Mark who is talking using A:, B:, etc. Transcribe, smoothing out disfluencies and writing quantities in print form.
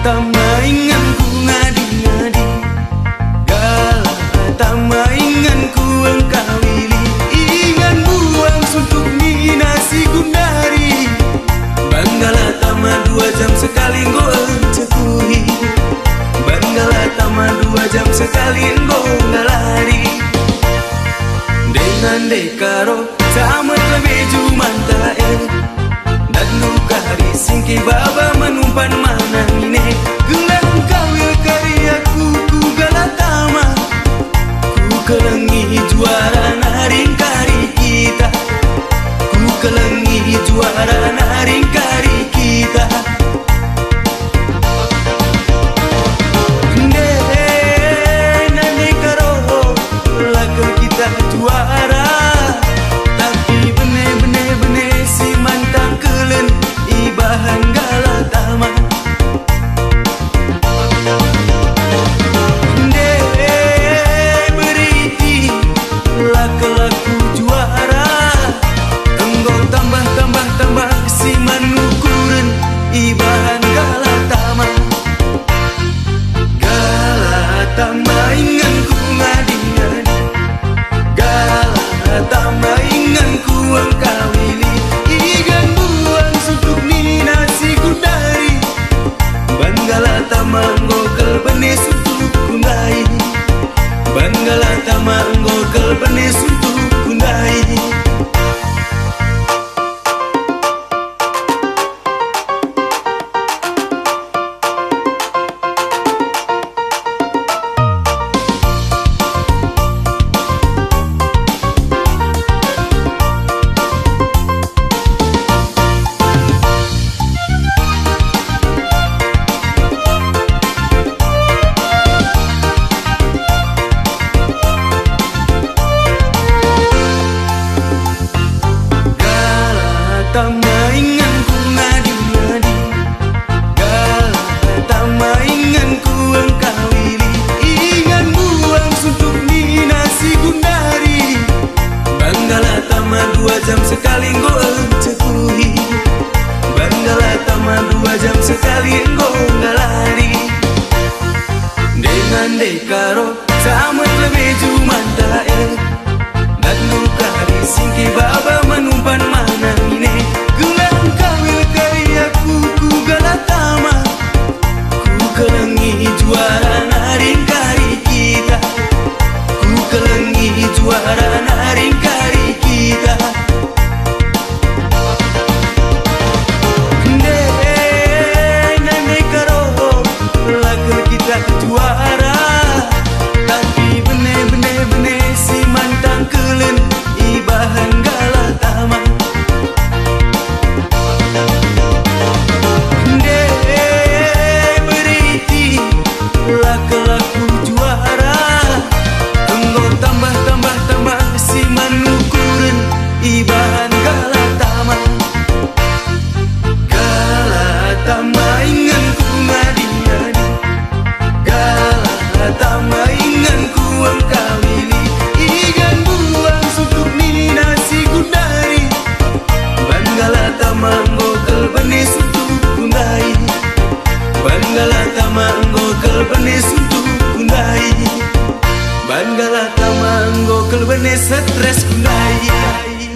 A: tamaingan ku ngadi-ngadi, gala tamaingan ku engkau wilih, ingan buang suntuk ni nasi gundari, banggala tama 2 jam sekali nggo encekuhi, banggala tama 2 jam sekali nggo ngalari, dengan dekaro sama lebih jumanta dan luka di singki baba menumpan mana ini, gelang kawil karyaku ku galatama, ku kelengi juara naring kari kita, ku kelengi juara naring kari kita. Nandai karo lagu kita juara, tapi bene-bene si mantang kelen ibahan galatama. Beriti laku juara, engkau tambah si manukuren ibahan galatama. Galatama ingan ku ngadi-ngadi, galatama ingan ku engkau wilih, igan buang suntuk ni nasi gundari, banggala nggokel benih suntuk kundai, banggala nggokel benih suntuk kundai. Tamaingan ku ngadi-ngadi, tamaingan ku engkau wilih, ingan buang suntuk ni nasi gundari, banggala tama 2 jam sekali nggo encekuhi, banggala tama 2 jam sekali nggo ngalari, dengan dekaro sama lebih jumanta dan luka di singki baba menumpan mana ini, gelang kawil karyaku ku galatama, ku kelengi juara naring kari kita, ku kelengi juara naring kari kita. Nandai karo lagu kita juara, tapi bene-bene si mantang kelen ibahan galatama. Beriti laku juara, engkau tambah si manukuren ibahan galatama. Galatama ingan ku ngadi-ngadi, galatama ingan ku engkau wilih, igan buang suntuk ni nasi gundari, banggala nggokel benih suntuk kundai, banggala nggokel benih suntuk kundai, banggala nggokel benih stres kundai.